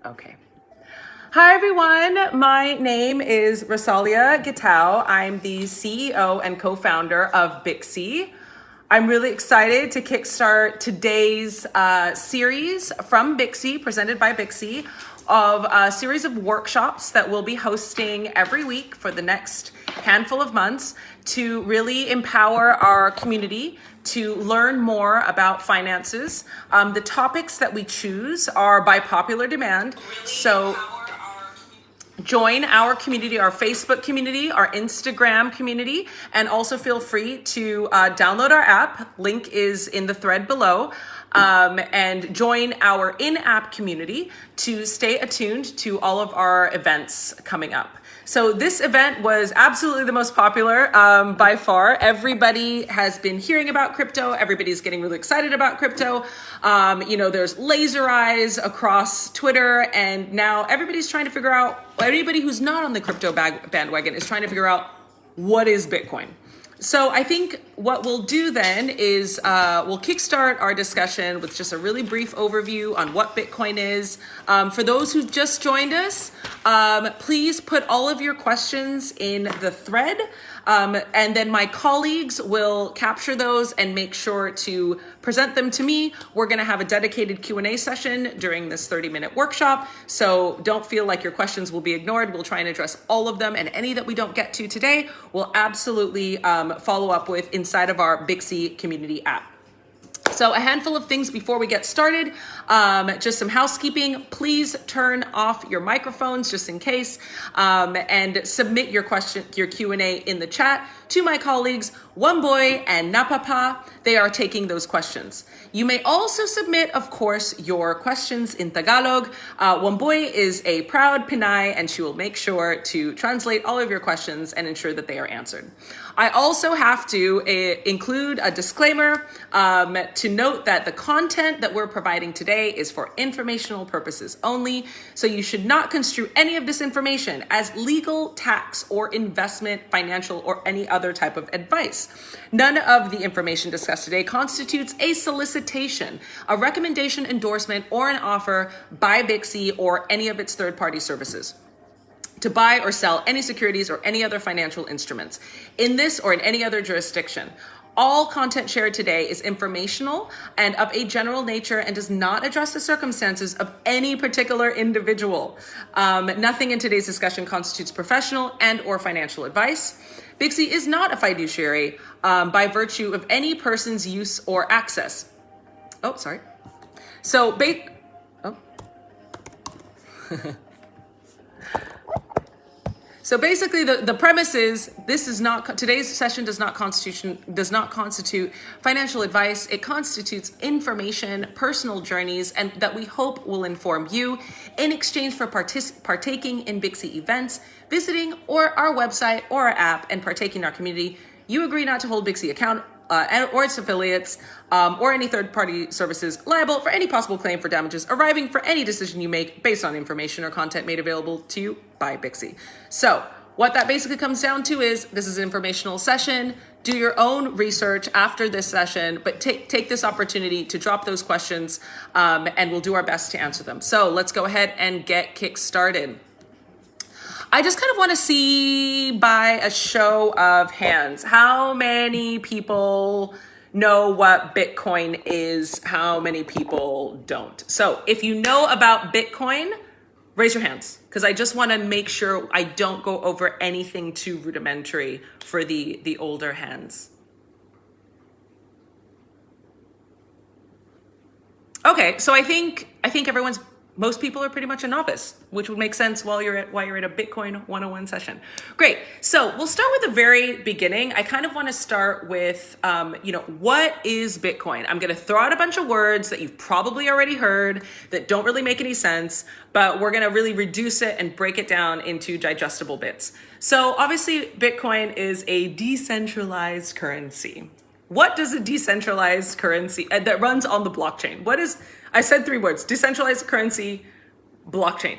Okay. Hi, everyone. My name is Rosalia Gitau. I'm the CEO and co-founder of Bixie. I'm really excited to kickstart today's series from Bixie, presented by Bixie, of a series of workshops that we'll be hosting every week for the next handful of months to really empower our community to learn more about finances. The topics that we choose are by popular demand. So join our community, our Facebook community, our Instagram community, and also feel free to download our app. Link is in the thread below. And join our in-app community to stay attuned to all of our events coming up. So this event was absolutely the most popular by far. Everybody has been hearing about crypto. Everybody's getting really excited about crypto. There's laser eyes across Twitter, and now everybody's trying to figure out, anybody who's not on the crypto bandwagon is trying to figure out what is Bitcoin. So I think what we'll do then is we'll kickstart our discussion with just a really brief overview on what Bitcoin is. For those who just joined us, please put all of your questions in the thread, and then my colleagues will capture those and make sure to present them to me. We're going to have a dedicated Q&A session during this 30-minute workshop, so don't feel like your questions will be ignored. We'll try and address all of them, and any that we don't get to today, we'll absolutely follow up with inside of our Bixie community app. So a handful of things before we get started, just some housekeeping. Please turn off your microphones just in case, and submit your Q&A in the chat to my colleagues, One Boy and Napapa. They are taking those questions. You may also submit, of course, your questions in Tagalog. One Boy is a proud Pinay, and she will make sure to translate all of your questions and ensure that they are answered. I also have to include a disclaimer to note that the content that we're providing today is for informational purposes only, so you should not construe any of this information as legal, tax, or investment, financial, or any other type of advice. None of the information discussed today constitutes a solicitation, a recommendation, endorsement, or an offer by Bixie or any of its third-party services to buy or sell any securities or any other financial instruments in this or in any other jurisdiction. All content shared today is informational and of a general nature and does not address the circumstances of any particular individual. Nothing in today's discussion constitutes professional and or financial advice. Bixie is not a fiduciary by virtue of any person's use or access. Oh, sorry. So, So basically, the premise is today's session does not constitute financial advice. It constitutes information, personal journeys, and that we hope will inform you in exchange for partaking in Bixie events, visiting our website or our app, and partaking in our community. You agree not to hold Bixie account or its affiliates or any third-party services liable for any possible claim for damages arriving for any decision you make based on information or content made available to you by Bixie. So what that basically comes down to is this is an informational session. Do your own research after this session, but take this opportunity to drop those questions, and we'll do our best to answer them. So let's go ahead and get kick-started. I just kind of want to see by a show of hands, how many people know what Bitcoin is, how many people don't. So if you know about Bitcoin, raise your hands, because I just want to make sure I don't go over anything too rudimentary for the older hands. Okay, so I think most people are pretty much a novice, which would make sense while you're at a Bitcoin 101 session. Great. So we'll start with the very beginning. I kind of want to start with, what is Bitcoin? I'm going to throw out a bunch of words that you've probably already heard that don't really make any sense, but we're going to really reduce it and break it down into digestible bits. So obviously, Bitcoin is a decentralized currency. What does a decentralized currency that runs on the blockchain? I said three words: decentralized currency, blockchain.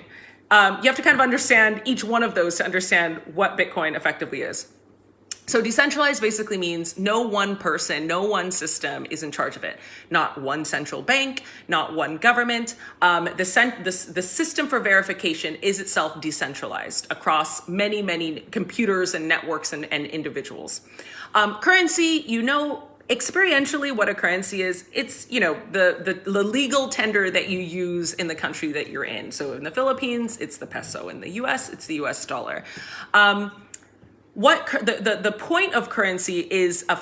You have to kind of understand each one of those to understand what Bitcoin effectively is. So decentralized basically means no one person, no one system is in charge of it. Not one central bank, not one government. The system for verification is itself decentralized across many, many computers and networks and individuals. Currency, experientially what a currency is. It's, the legal tender that you use in the country that you're in. So in the Philippines, it's the peso. In the US, it's the US dollar. The point of currency is a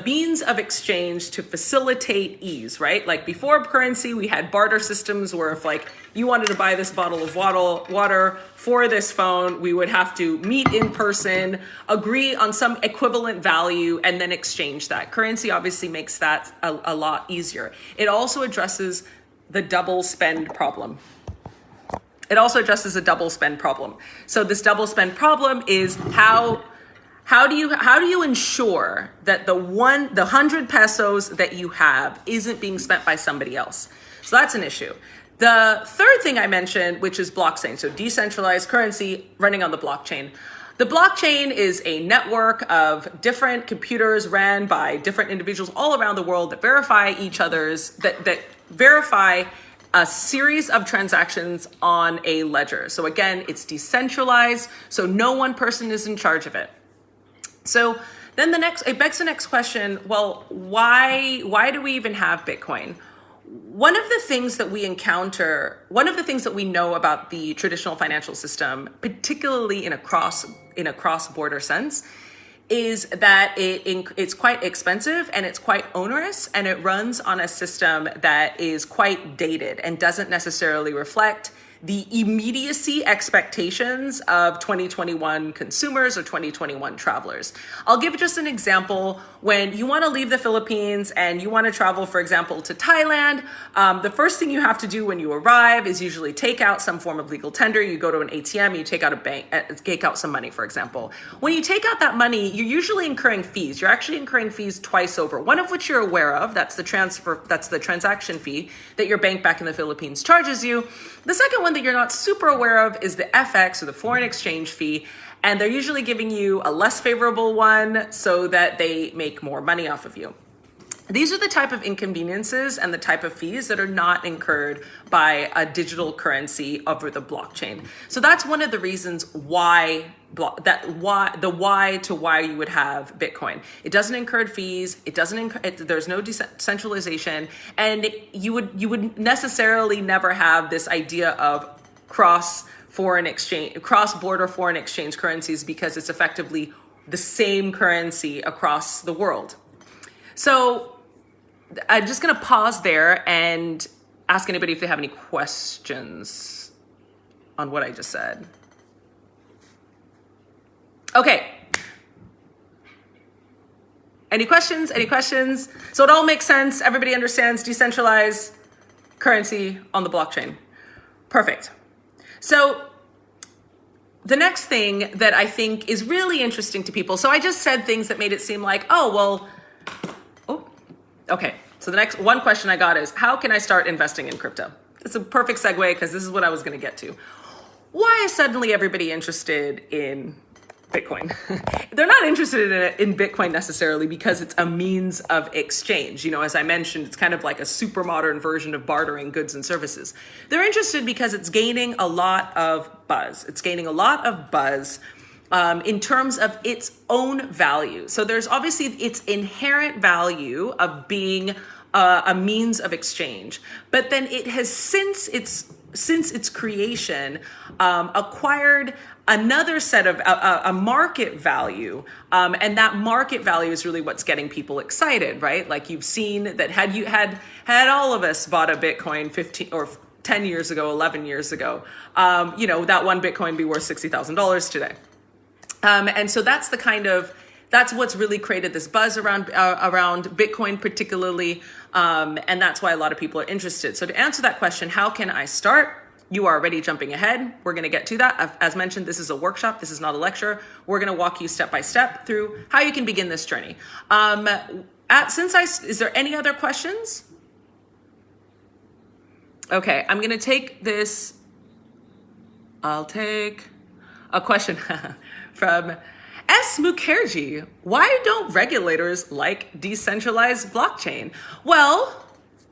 means of exchange to facilitate ease, right? Like before currency, we had barter systems where if like you wanted to buy this bottle of water for this phone, we would have to meet in person, agree on some equivalent value, and then exchange that. Currency obviously makes that a lot easier. It also addresses the double spend problem. So this double spend problem is how do you ensure that the 100 pesos that you have isn't being spent by somebody else? So that's an issue. The third thing I mentioned, which is blockchain, so decentralized currency running on the blockchain. The blockchain is a network of different computers ran by different individuals all around the world that verify that verify a series of transactions on a ledger. So again, it's decentralized, so no one person is in charge of it. So then it begs the next question, well, why do we even have Bitcoin? One of the things that we know about the traditional financial system, particularly in a cross-border sense, is that it's quite expensive and it's quite onerous, and it runs on a system that is quite dated and doesn't necessarily reflect the immediacy expectations of 2021 consumers or 2021 travelers. I'll give just an example. When you want to leave the Philippines and you want to travel, for example, to Thailand, the first thing you have to do when you arrive is usually take out some form of legal tender. You go to an ATM, you take out some money, for example. When you take out that money, you're usually incurring fees. You're actually incurring fees twice over, one of which you're aware of. That's the transaction fee that your bank back in the Philippines charges you. The second one that you're not super aware of is the FX, or the foreign exchange fee. And they're usually giving you a less favorable one so that they make more money off of you. These are the type of inconveniences and the type of fees that are not incurred by a digital currency over the blockchain. So that's one of the reasons why you would have Bitcoin. It doesn't incur fees. There's no decentralization, and you would necessarily never have this idea of cross-border foreign exchange currencies, because it's effectively the same currency across the world. So I'm just going to pause there and ask anybody if they have any questions on what I just said. Okay. Any questions? So it all makes sense. Everybody understands decentralized currency on the blockchain. Perfect. So the next thing that I think is really interesting to people. So I just said things that made it seem like, okay. So the next one question I got is, how can I start investing in crypto? It's a perfect segue, because this is what I was going to get to. Why is suddenly everybody interested in Bitcoin? They're not interested in Bitcoin necessarily because it's a means of exchange. As I mentioned, it's kind of like a super modern version of bartering goods and services. They're interested because it's gaining a lot of buzz. In terms of its own value. So there's obviously its inherent value of being a means of exchange, but then it has since its creation acquired another set of a market value, and that market value is really what's getting people excited, right? Like you've seen that had all of us bought a Bitcoin 15 or 10 years ago, 11 years ago, that one Bitcoin be worth $60,000 today. And so that's what's really created this buzz around Bitcoin particularly. And that's why a lot of people are interested. So to answer that question, how can I start? You are already jumping ahead. We're going to get to that. As mentioned, this is a workshop. This is not a lecture. We're going to walk you step by step through how you can begin this journey. Is there any other questions? Okay, I'm going to take this. I'll take a question from S. Mukherjee, why don't regulators like decentralized blockchain? Well,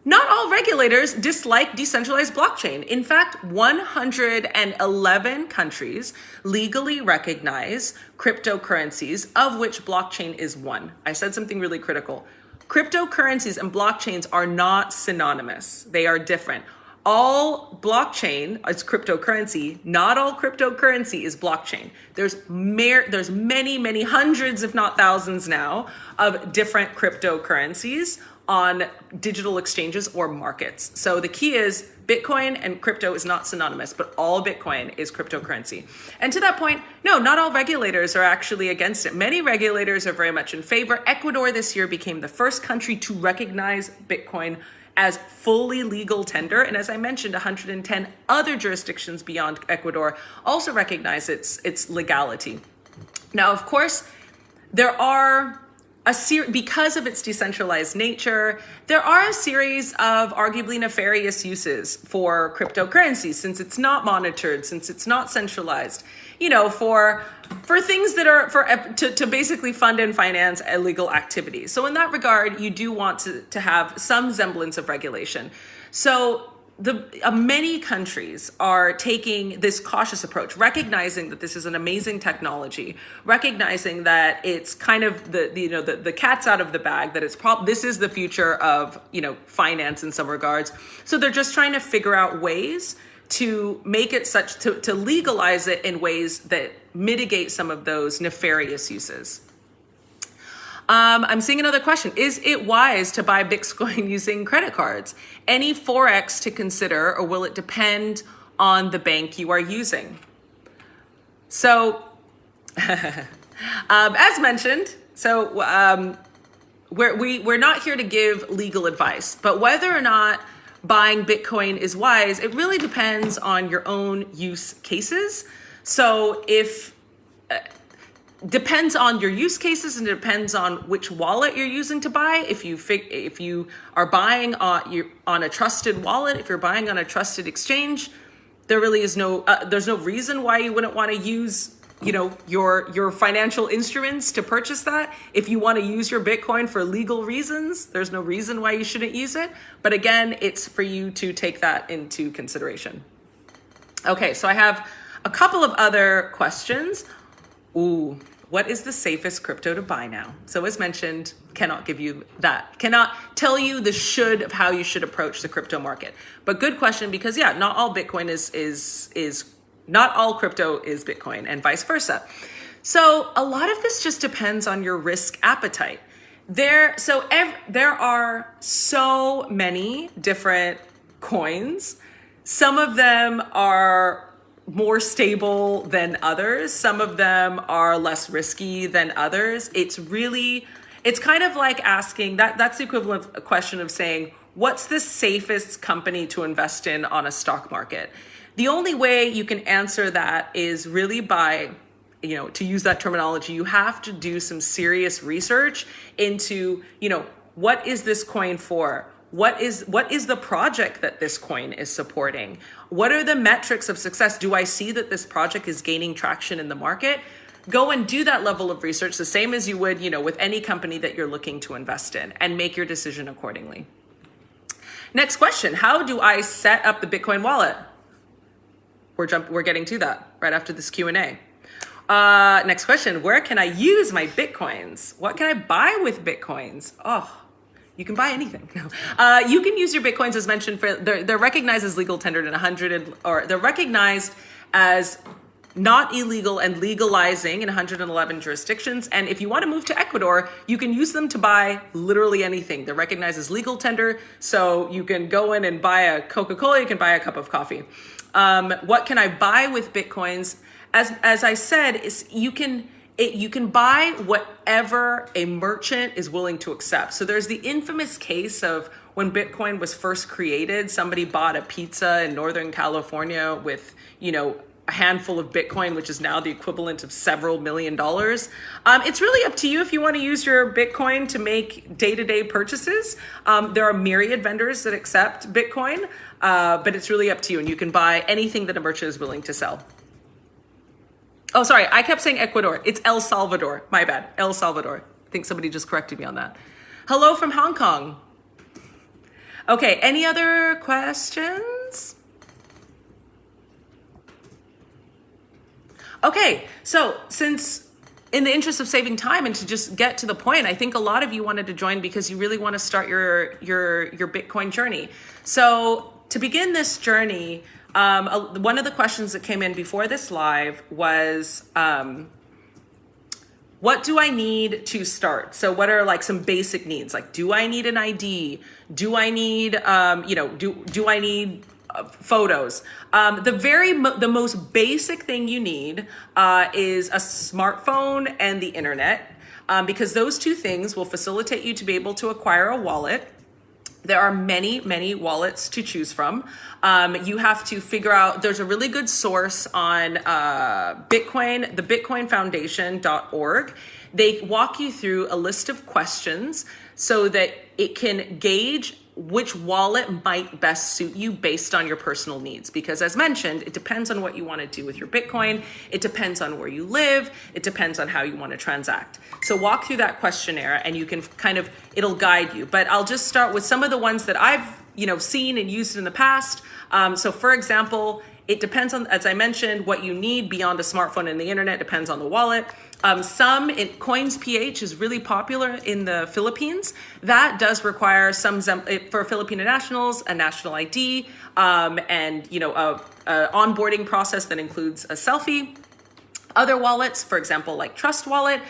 not all regulators dislike decentralized blockchain. In fact, 111 countries legally recognize cryptocurrencies, of which blockchain is one. I said something really critical. Cryptocurrencies and blockchains are not synonymous. They are different. All blockchain is cryptocurrency. Not all cryptocurrency is blockchain. There's many hundreds, if not thousands now, of different cryptocurrencies on digital exchanges or markets. So the key is Bitcoin and crypto is not synonymous, but all Bitcoin is cryptocurrency. And to that point, no, not all regulators are actually against it. Many regulators are very much in favor. Ecuador this year became the first country to recognize Bitcoin as fully legal tender. And as I mentioned, 110 other jurisdictions beyond Ecuador also recognize its legality. Now, of course, there are because of its decentralized nature, there are a series of arguably nefarious uses for cryptocurrency, since it's not monitored, since it's not centralized, for things that are to basically fund and finance illegal activities. So in that regard, you do want to have some semblance of regulation. So many countries are taking this cautious approach, recognizing that this is an amazing technology, recognizing that it's kind of the cat's out of the bag, that this is the future of finance in some regards. So they're just trying to figure out ways to make it to legalize it in ways that mitigate some of those nefarious uses. I'm seeing another question. Is it wise to buy Bitcoin using credit cards? Any Forex to consider, or will it depend on the bank you are using? So, as mentioned, we're not here to give legal advice, but whether or not buying Bitcoin is wise, it really depends on your own use cases. So depends on your use cases, and it depends on which wallet you're using to buy. If you are buying on a trusted wallet, if you're buying on a trusted exchange, there really is there's no reason why you wouldn't want to use your financial instruments to purchase that. If you want to use your Bitcoin for legal reasons, there's no reason why you shouldn't use it. But again, it's for you to take that into consideration. Okay, so I have a couple of other questions. Ooh, what is the safest crypto to buy now? So as mentioned, cannot tell you the should of how you should approach the crypto market. But good question, because not all Bitcoin is not all crypto is Bitcoin, and vice versa. So a lot of this just depends on your risk appetite. There are so many different coins. Some of them are more stable than others. Some of them are less risky than others. It's kind of like asking that's the equivalent of a question of saying, what's the safest company to invest in on a stock market? The only way you can answer that is really by, to use that terminology, you have to do some serious research into, what is this coin for? What is the project that this coin is supporting? What are the metrics of success? Do I see that this project is gaining traction in the market? Go and do that level of research, the same as you would, with any company that you're looking to invest in, and make your decision accordingly. Next question, how do I set up the Bitcoin wallet? We're getting to that right after this Q&A. Next question, where can I use my Bitcoins? What can I buy with Bitcoins? You can buy anything. No. You can use your Bitcoins, as mentioned, they're recognized as legal tendered in they're recognized as not illegal and legalizing in 111 jurisdictions. And if you want to move to Ecuador, you can use them to buy literally anything. They're recognized as legal tender. So you can go in and buy a Coca-Cola, you can buy a cup of coffee. What can I buy with Bitcoins? As I said, you can buy whatever a merchant is willing to accept. So there's the infamous case of when Bitcoin was first created, somebody bought a pizza in Northern California with, a handful of Bitcoin, which is now the equivalent of several $1 million. It's really up to you if you want to use your Bitcoin to make day-to-day purchases. There are myriad vendors that accept Bitcoin, but it's really up to you, and you can buy anything that a merchant is willing to sell. Oh, sorry, I kept saying Ecuador. It's El Salvador. My bad. El Salvador. I think somebody just corrected me on that. Hello from Hong Kong. Okay, any other questions? Okay, so since in the interest of saving time and to just get to the point, I think a lot of you wanted to join because you really want to start your Bitcoin journey. So to begin this journey, one of the questions that came in before this live was, what do I need to start? So what are like some basic needs? Like, do I need an ID? Do I need, do I need photos? The most basic thing you need is a smartphone and the internet, because those two things will facilitate you to be able to acquire a wallet. There are many, many wallets to choose from. You have to figure out, there's a really good source on Bitcoin, the bitcoinfoundation.org. They walk you through a list of questions so that it can gauge which wallet might best suit you based on your personal needs. Because as mentioned, it depends on what you want to do with your Bitcoin. It depends on where you live. It depends on how you want to transact. So walk through that questionnaire and you can it'll guide you. But I'll just start with some of the ones that I've, seen and used in the past. So for example, it depends on, as I mentioned, what you need beyond a smartphone and the internet depends on the wallet. Coins.ph is really popular in the Philippines. That does require for Filipino nationals, a national ID, and a onboarding process that includes a selfie. Other wallets, for example, like Trust Wallet,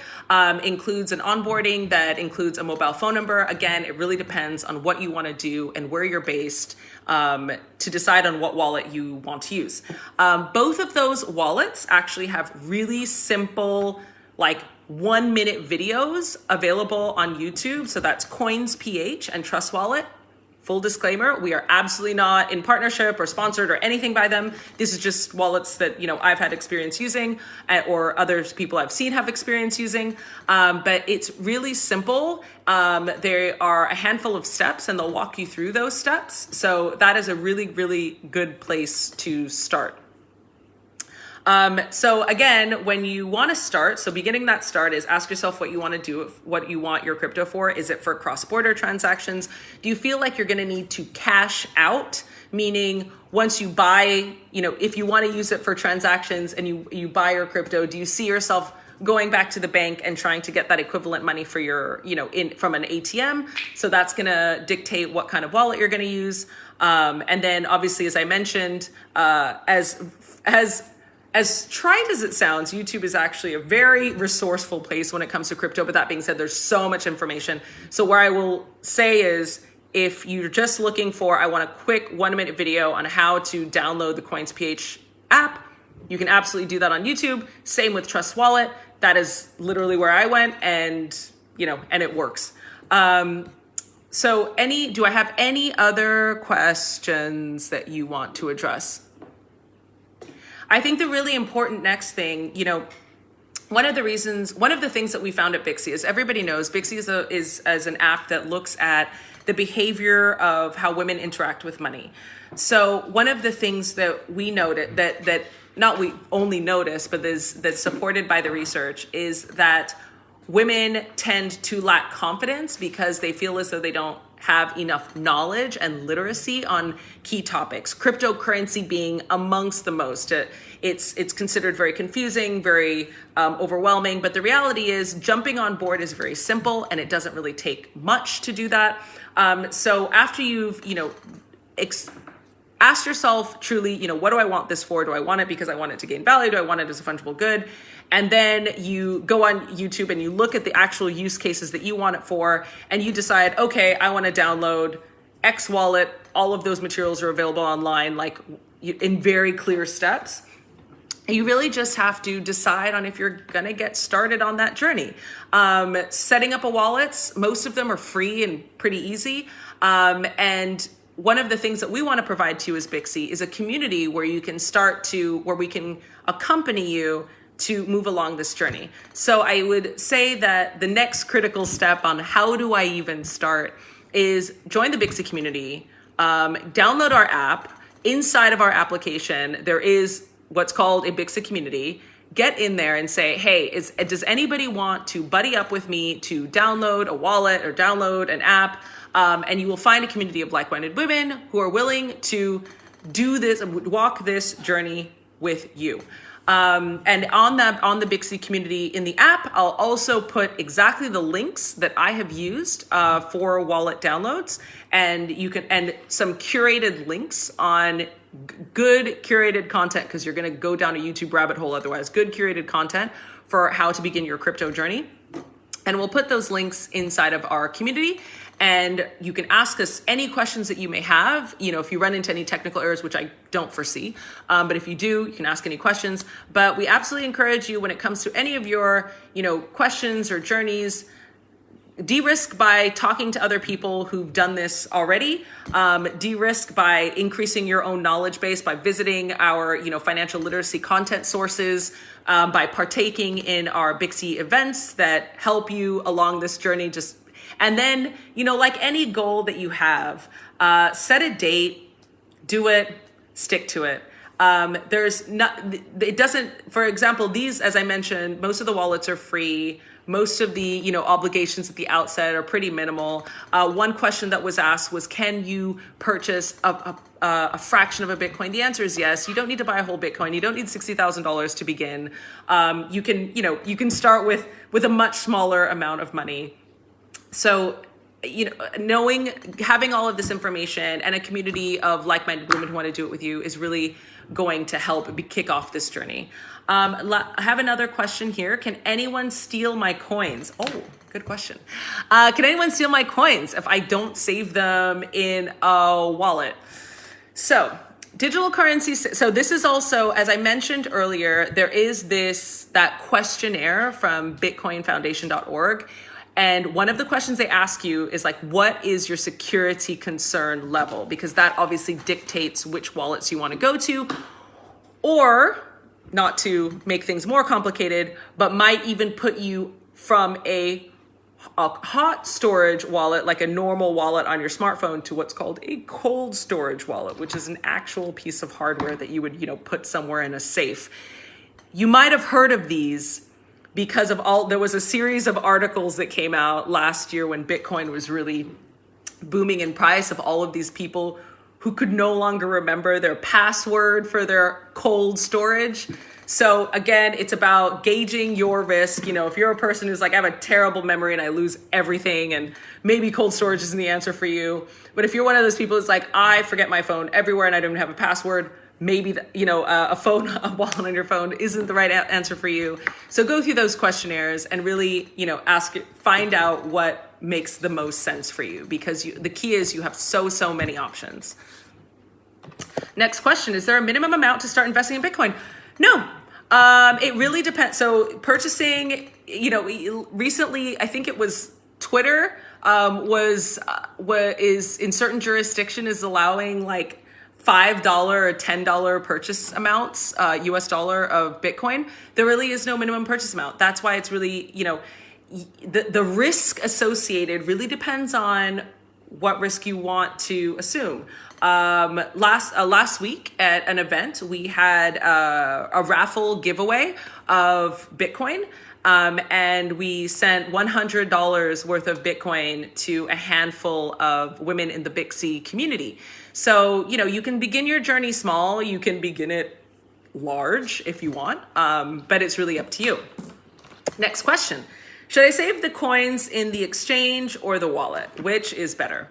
includes an onboarding that includes a mobile phone number. Again, it really depends on what you want to do and where you're based to decide on what wallet you want to use. Both of those wallets actually have really simple, 1-minute videos available on YouTube. So that's Coins.ph and Trust Wallet. Full disclaimer, we are absolutely not in partnership or sponsored or anything by them. This is just wallets that, I've had experience using or other people I've seen have experience using. But it's really simple. There are a handful of steps and they'll walk you through those steps. So that is a really, really good place to start. So again, when you want to start, so beginning that start is ask yourself what you want to do, what you want your crypto for. Is it for cross-border transactions? Do you feel like you're going to need to cash out? Meaning once you buy, if you want to use it for transactions and you buy your crypto, do you see yourself going back to the bank and trying to get that equivalent money for your, from an ATM? So that's going to dictate what kind of wallet you're going to use. And then obviously, as I mentioned, as trite as it sounds, YouTube is actually a very resourceful place when it comes to crypto. But that being said, there's so much information. So where I will say is, if you're just looking for, I want a quick 1-minute video on how to download the Coins.ph app, you can absolutely do that on YouTube. Same with Trust Wallet. That is literally where I went and it works. So do I have any other questions that you want to address? I think the really important next thing, one of the things that we found at Bixie is everybody knows Bixie is an app that looks at the behavior of how women interact with money. So one of the things that we noted that not we only notice, but that's supported by the research is that women tend to lack confidence because they feel as though they don't have enough knowledge and literacy on key topics, cryptocurrency being amongst the most. It's considered very confusing, very overwhelming, but the reality is jumping on board is very simple and it doesn't really take much to do that. So after you've, ask yourself truly, what do I want this for? Do I want it because I want it to gain value? Do I want it as a fungible good? And then you go on YouTube and you look at the actual use cases that you want it for, and you decide, okay, I want to download X wallet. All of those materials are available online, in very clear steps. You really just have to decide on if you're going to get started on that journey. Setting up a wallet, most of them are free and pretty easy. And one of the things that we want to provide to you as Bixie is a community where you can where we can accompany you to move along this journey. So I would say that the next critical step on how do I even start is join the Bixie community, download our app. Inside of our application, there is what's called a Bixie community. get in there and say, hey, does anybody want to buddy up with me to download a wallet or download an app? And you will find a community of like-minded women who are willing to do this, walk this journey with you. And on the Bixie community in the app, I'll also put exactly the links that I have used for wallet downloads, and some curated links on good curated content, because you're going to go down a YouTube rabbit hole otherwise. Good curated content for how to begin your crypto journey. And we'll put those links inside of our community, and you can ask us any questions that you may have. If you run into any technical errors, which I don't foresee, but if you do, you can ask any questions. But we absolutely encourage you, when it comes to any of your, questions or journeys, de-risk by talking to other people who've done this already. De-risk by increasing your own knowledge base, by visiting our, financial literacy content sources, by partaking in our Bixie events that help you along this journey. And then, like any goal that you have, set a date, do it, stick to it. For example, these, as I mentioned, most of the wallets are free. Most of the, obligations at the outset are pretty minimal. One question that was asked was, can you purchase a fraction of a Bitcoin? The answer is yes. You don't need to buy a whole Bitcoin. You don't need $60,000 to begin. You can start with a much smaller amount of money. So, having all of this information and a community of like-minded women who want to do it with you is really going to help kick off this journey. I have another question here. Can anyone steal my coins? Oh, good question. Can anyone steal my coins if I don't save them in a wallet? So digital currency. So this is also, as I mentioned earlier, there is that questionnaire from bitcoinfoundation.org. And one of the questions they ask you is like, what is your security concern level? Because that obviously dictates which wallets you want to go to, or, not to make things more complicated, but might even put you from a hot storage wallet, like a normal wallet on your smartphone, to what's called a cold storage wallet, which is an actual piece of hardware that you would, put somewhere in a safe. You might have heard of these because there was a series of articles that came out last year when Bitcoin was really booming in price, of all of these people who could no longer remember their password for their cold storage. So again, it's about gauging your risk. If you're a person who's like, I have a terrible memory and I lose everything, and maybe cold storage isn't the answer for you. But if you're one of those people who's like, I forget my phone everywhere and I don't even have a password, maybe a wallet on your phone isn't the right answer for you. So go through those questionnaires and really, find out what makes the most sense for you, because the key is you have so many options. Next question, is there a minimum amount to start investing in Bitcoin? No, it really depends. So purchasing, recently, I think it was Twitter is in certain jurisdiction is allowing like $5 or $10 purchase amounts, US dollar of Bitcoin. There really is no minimum purchase amount. That's why it's really, the risk associated really depends on what risk you want to assume. Last week at an event, we had a raffle giveaway of Bitcoin. And we sent $100 worth of Bitcoin to a handful of women in the Bixie community. So, you can begin your journey small. You can begin it large if you want, but it's really up to you. Next question. Should I save the coins in the exchange or the wallet? Which is better?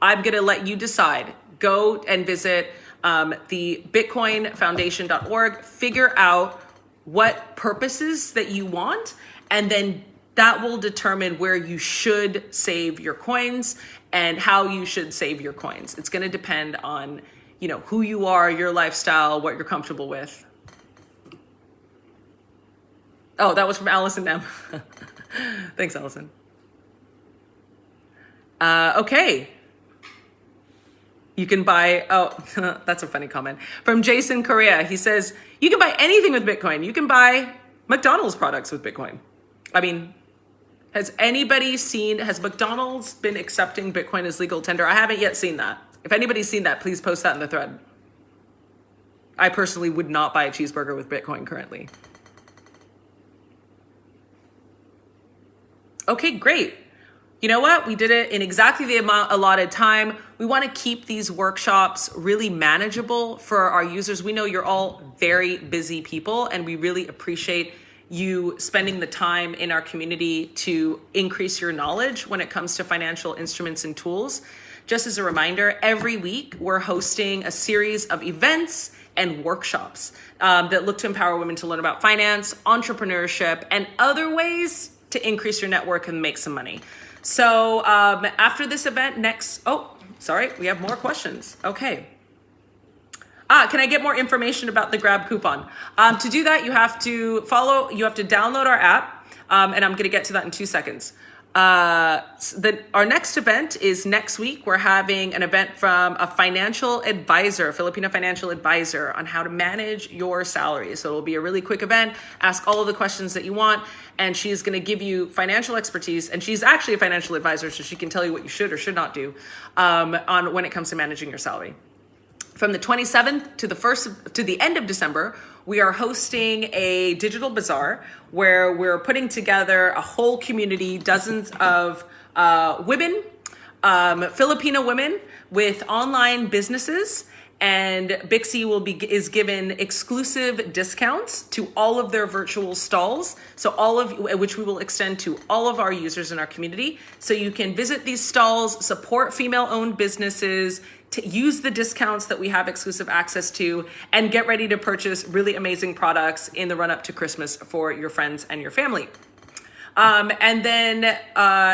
I'm going to let you decide. Go and visit the bitcoinfoundation.org, figure out what purposes that you want, and then that will determine where you should save your coins and how you should save your coins. It's going to depend on, who you are, your lifestyle, what you're comfortable with. Oh, that was from Allison M. Thanks, Allison. Okay. You can buy, that's a funny comment. From Jason Correa, he says, you can buy anything with Bitcoin. You can buy McDonald's products with Bitcoin. I mean, has McDonald's been accepting Bitcoin as legal tender? I haven't yet seen that. If anybody's seen that, please post that in the thread. I personally would not buy a cheeseburger with Bitcoin currently. Okay, great. You know what? We did it in exactly the amount allotted time. We want to keep these workshops really manageable for our users. We know you're all very busy people, and we really appreciate you spending the time in our community to increase your knowledge when it comes to financial instruments and tools. Just as a reminder, every week we're hosting a series of events and workshops that look to empower women to learn about finance, entrepreneurship, and other ways to increase your network and make some money. So after this event we have more questions. Okay. Can I get more information about the Grab coupon? To do that, you have to download our app, and I'm gonna get to that in 2 seconds. Our next event is next week. We're having an event from a financial advisor, a Filipino financial advisor, on how to manage your salary. So it'll be a really quick event. Ask all of the questions that you want, and she's going to give you financial expertise. And she's actually a financial advisor, so she can tell you what you should or should not do on when it comes to managing your salary. From the 27th to the end of December, we are hosting a digital bazaar where we're putting together a whole community, dozens of women, Filipino women with online businesses, and Bixie is given exclusive discounts to all of their virtual stalls, which we will extend to all of our users in our community. So you can visit these stalls, support female-owned businesses, to use the discounts that we have exclusive access to, and get ready to purchase really amazing products in the run-up to Christmas for your friends and your family. And then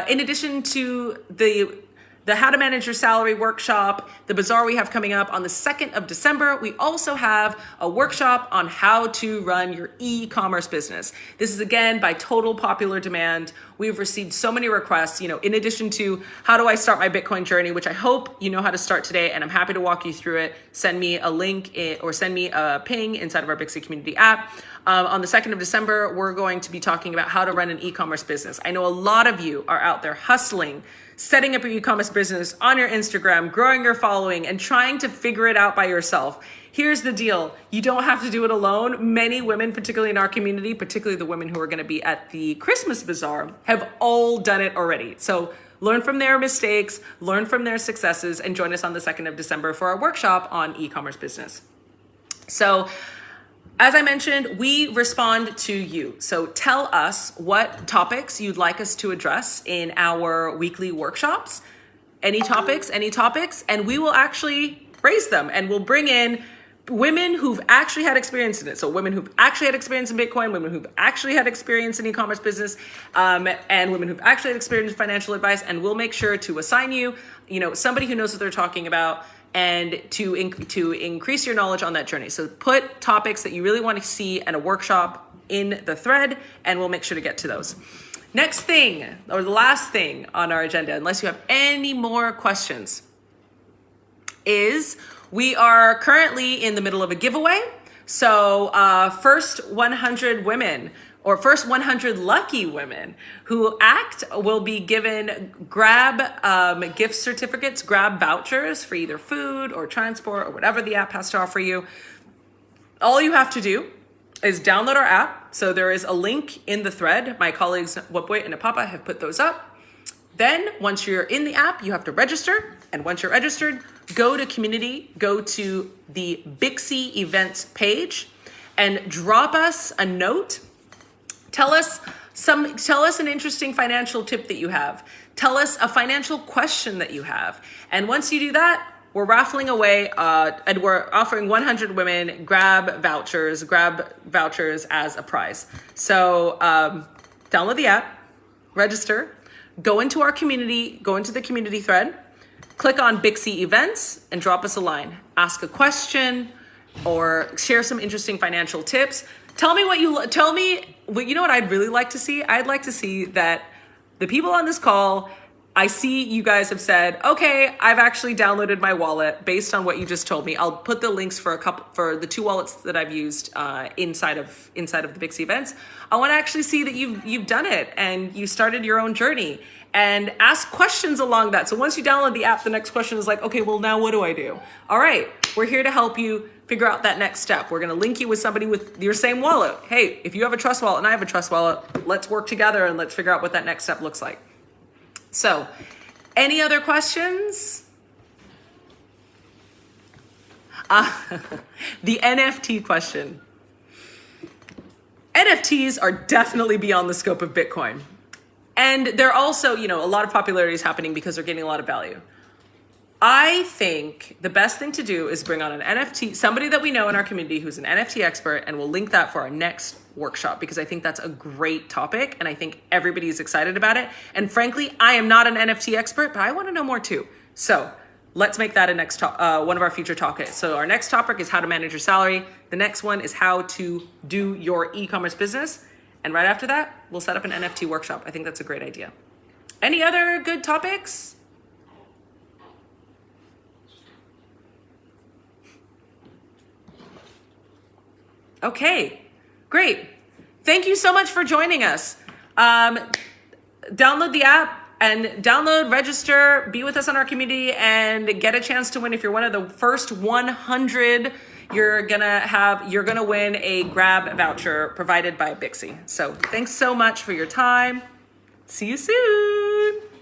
in addition to the How to Manage Your Salary workshop, the bazaar we have coming up on the 2nd of December, we also have a workshop on how to run your e-commerce business. This is again by total popular demand. We've received so many requests, in addition to how do I start my Bitcoin journey, which I hope you know how to start today, and I'm happy to walk you through it. Send me a link or send me a ping inside of our Bixie community app. On the 2nd of December, we're going to be talking about how to run an e-commerce business. I know a lot of you are out there hustling, setting up your e-commerce business on your Instagram, growing your following, and trying to figure it out by yourself. Here's the deal. You don't have to do it alone. Many women, particularly in our community, particularly the women who are going to be at the Christmas bazaar, have all done it already. So learn from their mistakes, learn from their successes, and join us on the 2nd of December for our workshop on e-commerce business. So as I mentioned, we respond to you. So tell us what topics you'd like us to address in our weekly workshops. Any topics, and we will actually raise them, and we'll bring in women who've actually had experience in it. So women who've actually had experience in Bitcoin, women who've actually had experience in e-commerce business, and women who've actually had experience in financial advice. And we'll make sure to assign you, somebody who knows what they're talking about, and to increase your knowledge on that journey. So put topics that you really want to see at a workshop in the thread, and we'll make sure to get to those. Next thing, or the last thing on our agenda, unless you have any more questions, is we are currently in the middle of a giveaway. So first 100 women, or first 100 lucky women who act, will be given Grab gift certificates, Grab vouchers for either food or transport or whatever the app has to offer you. All you have to do is download our app. So there is a link in the thread. My colleagues Wapwe and Apapa have put those up. Then once you're in the app, you have to register. And once you're registered, go to community, go to the Bixie events page, and drop us a note. Tell us an interesting financial tip that you have. Tell us a financial question that you have. And once you do that, we're raffling away, and we're offering 100 women Grab vouchers as a prize. So download the app, register, go into our community, go into the community thread, click on Bixie events, and drop us a line. Ask a question or share some interesting financial tips. Tell me what you know what I'd really like to see? I'd like to see that the people on this call, I see you guys have said, okay, I've actually downloaded my wallet based on what you just told me. I'll put the links for the 2 wallets that I've used inside of the Bixie events. I want to actually see that you've done it and you started your own journey, and ask questions along that. So once you download the app, the next question is like, okay, well now what do I do? All right, we're here to help you figure out that next step. We're gonna link you with somebody with your same wallet. Hey, if you have a trust wallet and I have a trust wallet, let's work together and let's figure out what that next step looks like. So, any other questions? The NFT question. NFTs are definitely beyond the scope of Bitcoin. And they're also, a lot of popularity is happening because they're getting a lot of value. I think the best thing to do is bring on an NFT, somebody that we know in our community who's an NFT expert, and we'll link that for our next workshop because I think that's a great topic and I think everybody is excited about it. And frankly, I am not an NFT expert, but I want to know more too. So let's make that one of our future topics. So our next topic is how to manage your salary. The next one is how to do your e-commerce business. And right after that, we'll set up an NFT workshop. I think that's a great idea. Any other good topics? Okay, great. Thank you so much for joining us. Download the app and register, be with us on our community, and get a chance to win. If you're one of the first 100, you're gonna win a Grab voucher provided by Bixie. So thanks so much for your time. See you soon.